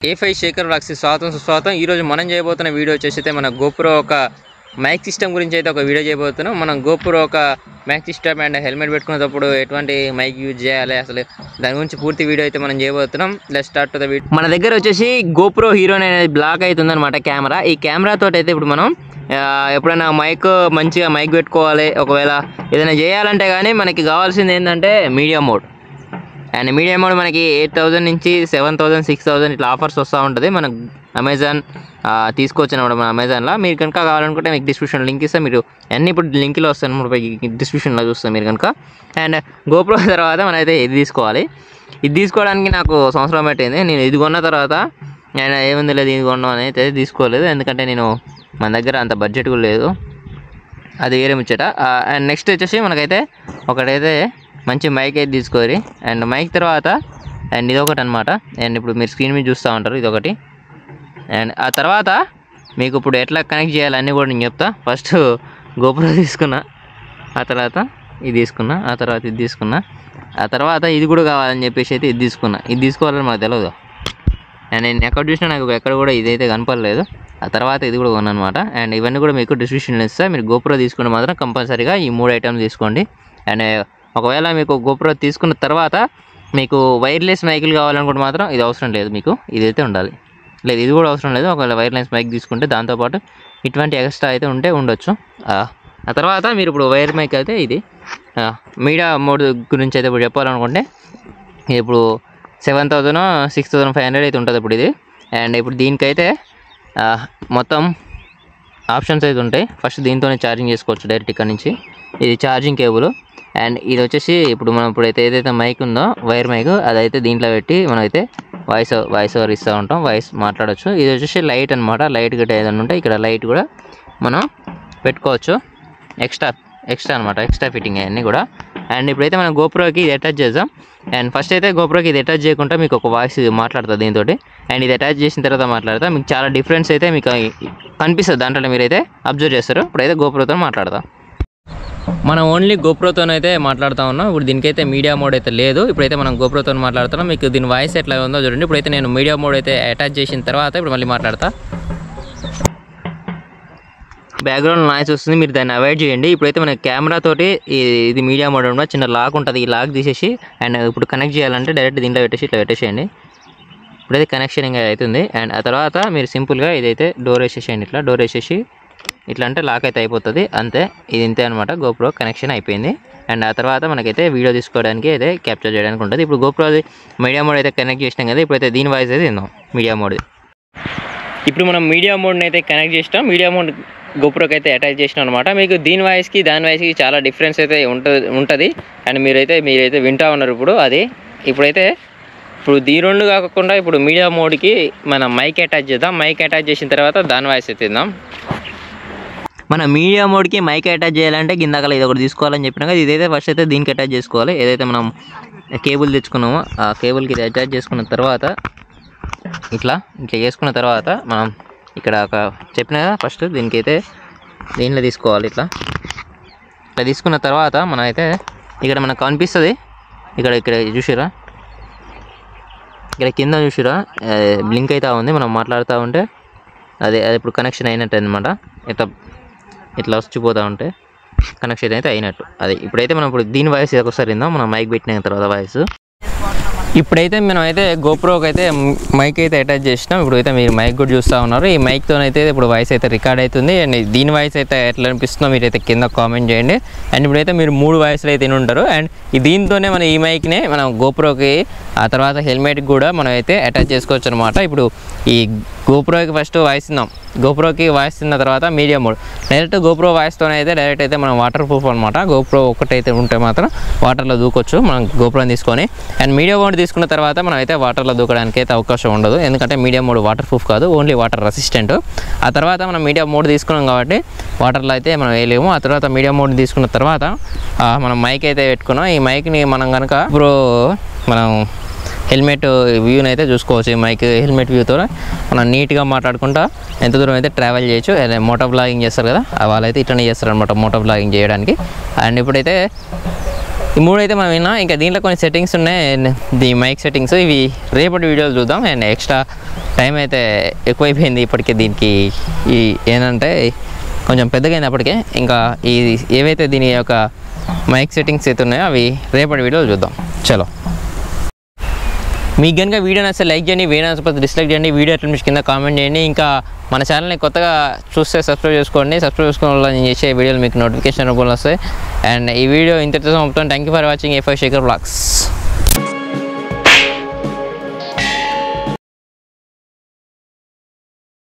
A5 Shekhar vlogs స్వాగతం సుస్వాగతం. ఈరోజు మనం చేయబోతున్న వీడియో వచ్చేసి అయితే మన గోప్రో ఒక మైక్ సిస్టమ్ గురించి అయితే ఒక వీడియో చేయబోతున్నాం. మనం గోప్రో ఒక మైక్ సిస్టమ్ అండ్ హెల్మెట్ పెట్టుకునేటప్పుడు ఎటువంటి మైక్ యూజ్ చేయాలి, అసలు దాని గురించి పూర్తి వీడియో అయితే మనం చేయబోతున్నాం. Let's start to the video. మన దగ్గర వచ్చేసి గోప్రో హీరో అనేది బ్లాక్ అవుతుంది అనమాట కెమెరా. ఈ కెమెరా తోటి అయితే ఇప్పుడు మనం ఎప్పుడైనా మైక్ మంచిగా మైక్ పెట్టుకోవాలి, ఒకవేళ ఏదైనా చేయాలంటే కానీ మనకి కావాల్సింది ఏంటంటే media mode. And media mode మనకి 8,000 నుంచి 7,000 6,000 ఇట్లా ఆఫర్స్ వస్తూ ఉంటుంది. మనం అమెజాన్ తీసుకోవచ్చు అనమాట. మన అమెజాన్లో మీరు కనుక కావాలనుకుంటే మీకు డిస్క్రిప్షన్ లింక్ ఇస్తే మీరు అన్నీ ఇప్పుడు లింక్లో వస్తాను అనమాట, డిస్క్రిప్షన్లో చూస్తాం మీరు కనుక. అండ్ గోప్రో తర్వాత మనమైతే ఇది తీసుకోవాలి. ఇది తీసుకోవడానికి నాకు సంవత్సరం పట్టింది. నేను ఇది కొన్న తర్వాత నేను ఏముంది లేదు ఇది కొన్నాం అని అయితే తీసుకోలేదు, ఎందుకంటే నేను మన దగ్గర అంత బడ్జెట్ కూడా లేదు, అది వేరే ముచ్చట. అండ్ నెక్స్ట్ వచ్చేసి మనకైతే ఒకటైతే మంచి మైక్ అయితే తీసుకోరి. అండ్ మైక్ తర్వాత అండ్ ఇదొకటి అనమాట. అండ్ ఇప్పుడు మీరు స్క్రీన్ మీద చూస్తూ ఉంటారు ఇదొకటి. అండ్ ఆ తర్వాత మీకు ఇప్పుడు ఎట్లా కనెక్ట్ చేయాలన్నీ కూడా నేను చెప్తా. ఫస్ట్ గోప్రో తీసుకున్నా, ఆ తర్వాత ఇది తీసుకున్నా, ఆ తర్వాత ఇది తీసుకున్నా, ఆ తర్వాత ఇది కూడా కావాలని చెప్పేసి అయితే ఇది తీసుకున్నా. ఇది తీసుకోవాలని మాకు తెలియదు. అండ్ నేను ఎక్కడ చూసినా నాకు ఎక్కడ కూడా ఇదైతే కనపడలేదు. ఆ తర్వాత ఇది కూడా కొన్నాను అనమాట. అండ్ ఇవన్నీ కూడా మీకు డిస్క్రిప్షన్లో ఇస్తా. మీరు గోప్రో తీసుకుంటే మాత్రం కంపల్సరీగా ఈ 3 ఐటమ్స్ తీసుకోండి. అండ్ ఒకవేళ మీకు గోప్రో తీసుకున్న తర్వాత మీకు వైర్లెస్ మైకులు కావాలనుకుంటే మాత్రం ఇది అవసరం లేదు, మీకు ఇదైతే ఉండాలి. లేదు ఇది కూడా అవసరం లేదు. ఒకవేళ వైర్లెస్ మైక్ తీసుకుంటే దాంతోపాటు ఇటువంటి ఎక్స్ట్రా అయితే ఉండొచ్చు. ఆ తర్వాత మీరు ఇప్పుడు వైర్ మైక్ అయితే ఇది మీడియా మోడ్ గురించి అయితే ఇప్పుడు చెప్పాలనుకుంటే ఇప్పుడు 7,000 6,500 అయితే ఉంటుంది ఇప్పుడు ఇది. అండ్ ఇప్పుడు దీనికైతే మొత్తం ఆప్షన్స్ అయితే ఉంటాయి. ఫస్ట్ దీంతోనే ఛార్జింగ్ చేసుకోవచ్చు డైరెక్ట్ ఇక్కడ నుంచి. ఇది ఛార్జింగ్ కేబుల్. అండ్ ఇది వచ్చేసి ఇప్పుడు మనం ఇప్పుడైతే ఏదైతే మైక్ ఉందో వైర్ మైక్ అదైతే దీంట్లో పెట్టి మనమైతే వాయిస్ ఓవర్ ఇస్తూ ఉంటాం, వాయిస్ మాట్లాడవచ్చు. ఇది వచ్చేసి లైట్ అనమాట. లైట్ గట్ట ఏదైనా ఉంటే ఇక్కడ లైట్ కూడా మనం పెట్టుకోవచ్చు. ఎక్స్ట్రా అనమాట, ఎక్స్ట్రా ఫిట్టింగ్ అవన్నీ కూడా. అండ్ ఇప్పుడైతే మనం గోప్రోకి ఇది అటాచ్ చేద్దాం. అండ్ ఫస్ట్ అయితే గోప్రోకి ఇది అటాచ్ చేయకుండా మీకు ఒక వాయిస్ మాట్లాడుతుంది దీంతో. అండ్ ఇది అటాచ్ చేసిన తర్వాత మాట్లాడతా మీకు చాలా డిఫరెన్స్ అయితే మీకు కనిపిస్తుంది దాంట్లో, మీరైతే అబ్జర్వ్ చేస్తారు. ఇప్పుడైతే గోప్రోతో మాట్లాడదాం. మనం ఓన్లీ గోప్రోతోనైతే మాట్లాడుతూ ఉన్నాం. ఇప్పుడు దీనికైతే మీడియా మోడ్ అయితే లేదు. ఇప్పుడైతే మనం గోప్రోతో మాట్లాడుతున్నాం. మీకు దీని వాయిస్ ఎట్లా ఉందో చూడండి. ఇప్పుడైతే నేను మీడియా మోడ్ అయితే అటాచ్ చేసిన తర్వాత ఇప్పుడు మళ్ళీ మాట్లాడతా. బ్యాక్గ్రౌండ్ నాయిస్ వస్తుంది, మీరు దాన్ని అవాయిడ్ చేయండి. ఇప్పుడైతే మన కెమెరా తోటి ఇది మీడియా మోడ్ ఉన్న చిన్న లాక్ ఉంటుంది, ఈ లాక్ తీసేసి అండ్ ఇప్పుడు కనెక్ట్ చేయాలంటే డైరెక్ట్ దీంట్లో ఇట్లా పెట్టేసేయండి. ఇప్పుడైతే కనెక్షన్ ఇంకా అవుతుంది. అండ్ ఆ తర్వాత మీరు సింపుల్గా ఇదైతే డోర్ వేసేసేయండి. ఇట్లా డోర్ వేసేసి ఇట్లా అంటే లాక్ అయితే అయిపోతుంది, అంతే. ఇది ఇంతే అనమాట, గోప్రో కనెక్షన్ అయిపోయింది. అండ్ ఆ తర్వాత మనకైతే వీడియో తీసుకోవడానికి అయితే క్యాప్చర్ చేయడానికి ఉంటుంది. ఇప్పుడు గోప్రో అది మీడియా మోడ్ అయితే కనెక్ట్ చేసినాం కదా, ఇప్పుడైతే దీని వాయిస్ అయితే విందాం మీడియా మోడ్. ఇప్పుడు మనం మీడియా మోడ్ని అయితే కనెక్ట్ చేసినాం, మీడియా మోడ్ గోప్రోకి అయితే అటాచ్ చేసినాం అనమాట. మీకు దీని వాయిస్కి దాని వాయిస్కి చాలా డిఫరెన్స్ అయితే ఉంటుంది. అండ్ మీరైతే వింటూ ఉన్నారు ఇప్పుడు అది. ఇప్పుడైతే దీని రెండు కాకుండా ఇప్పుడు మీడియా మోడ్కి మనం మైక్ అటాచ్ చేద్దాం. మైక్ అటాచ్ చేసిన తర్వాత దాని వాయిస్ అయితే విందాం. మన మీడియా మోడ్కి మైక్ అటాచ్ చేయాలంటే కిందకల ఇది ఒకటి తీసుకోవాలని చెప్పినాక ఇదైతే ఫస్ట్ అయితే దీనికి అటాచ్ చేసుకోవాలి. ఏదైతే మనం కేబుల్ తెచ్చుకున్నామో ఆ కేబుల్కి ఇది అటాచ్ చేసుకున్న తర్వాత ఇట్లా చేసుకున్న తర్వాత మనం ఇక్కడ ఒక చెప్పిన కదా ఫస్ట్ దీనికైతే దీనిలో తీసుకోవాలి. ఇట్లా తీసుకున్న తర్వాత మనం అయితే ఇక్కడ మనకు కనిపిస్తుంది, ఇక్కడ చూసిరా, ఇక్కడ కింద చూసిరా బ్లింక్ అవుతూ ఉంది. మనం మాట్లాడుతూ ఉంటే అది ఇప్పుడు కనెక్షన్ అయినట్టు అనమాట. ఇట్లా వచ్చిపోతూ ఉంటే కనెక్షన్ అయితే అయినట్టు అది. ఇప్పుడైతే మనం దీని వాయిస్ ఒకసారి విందాం, మనం మైక్ పెట్టిన తర్వాత వాయిస్. ఇప్పుడైతే మనం అయితే గోప్రోకి అయితే మైక్ అయితే అటాచ్ చేసినాం. ఇప్పుడైతే మీరు మైక్ కూడా చూస్తూ ఉన్నారు. ఈ మైక్తోనైతే ఇప్పుడు వాయిస్ అయితే రికార్డ్ అవుతుంది. అండ్ దీని వాయిస్ అయితే ఎట్లా అనిపిస్తుందో మీరైతే కింద కామెంట్ చేయండి. అండ్ ఇప్పుడైతే మీరు 3 వాయిస్లు అయితే ఉంటారు. అండ్ దీంతోనే మనం ఈ మైక్నే మనం గోప్రోకి ఆ తర్వాత హెల్మెట్కి కూడా మనం అయితే అటాచ్ చేసుకోవచ్చు అనమాట. ఇప్పుడు ఈ గోప్రోకి ఫస్ట్ వాయిస్ ఇద్దాం. గోప్రోకి వాయిస్ తిన్న తర్వాత మీడియా మోడ్ డైరెక్ట్ గోప్రో వాయిస్తోనే అయితే డైరెక్ట్ అయితే మనం వాటర్ ప్రూఫ్ అనమాట. గోప్రో ఒక్కటైతే ఉంటే మాత్రం వాటర్లో దూకొచ్చు మనం గోప్రోని తీసుకొని. అండ్ మీడియా మోడ్ తీసుకున్న తర్వాత మనం అయితే వాటర్లో దూకడానికి అయితే అవకాశం ఉండదు, ఎందుకంటే మీడియా మోడ్ వాటర్ ప్రూఫ్ కాదు, ఓన్లీ వాటర్ రెసిస్టెంట్. ఆ తర్వాత మనం మీడియా మోడ్ తీసుకున్నాం కాబట్టి వాటర్లో అయితే మనం వేయలేము. ఆ తర్వాత మీడియా మోడ్ తీసుకున్న తర్వాత మనం మైక్ అయితే పెట్టుకున్నాం. ఈ మైక్ని మనం కనుక ఇప్పుడు మనం హెల్మెట్ వ్యూని అయితే చూసుకోవచ్చు. ఈ మైక్ హెల్మెట్ వ్యూతో మనం నీట్గా మాట్లాడుకుంటా ఎంత దూరం అయితే ట్రావెల్ చేయొచ్చు. మోటో బ్లాగింగ్ చేస్తారు కదా, వాళ్ళైతే ఇట్లనే చేస్తారు అనమాట మోటో బ్లాగింగ్ చేయడానికి. అండ్ ఇప్పుడైతే ఈ 3 అయితే మనం విన్నాం. ఇంకా దీంట్లో కొన్ని సెట్టింగ్స్ ఉన్నాయి, ది మైక్ సెట్టింగ్స్. ఇవి రేపటి వీడియోలు చూద్దాం. అండ్ ఎక్స్ట్రా టైం అయితే ఎక్కువైపోయింది ఇప్పటికే దీనికి. ఈ ఏంటంటే కొంచెం పెద్దగా అయింది అప్పటికే. ఇంకా ఈ ఏవైతే దీని యొక్క మైక్ సెట్టింగ్స్ అయితే ఉన్నాయో అవి రేపటి వీడియోలు చూద్దాం. చలో, మీకు కనుక వీడియో నచ్చితే లైక్ చేయండి, వీడియో నచ్చకపోతే డిస్లైక్ చేయండి, వీడియో ఎట్లా మీకు కింద కామెంట్ చేయండి. ఇంకా మన ఛానల్ని కొత్తగా చూస్తే సబ్స్క్రైబ్ చేసుకోండి. సబ్స్క్రైబ్ చేసుకోవడం వల్ల నేను చేసే వీడియోలు మీకు నోటిఫికేషన్ రూపంలో వస్తాయి. అండ్ ఈ వీడియో ఇంతటితో సమాప్తం. Thank you for watching A5 Shekhar vlogs.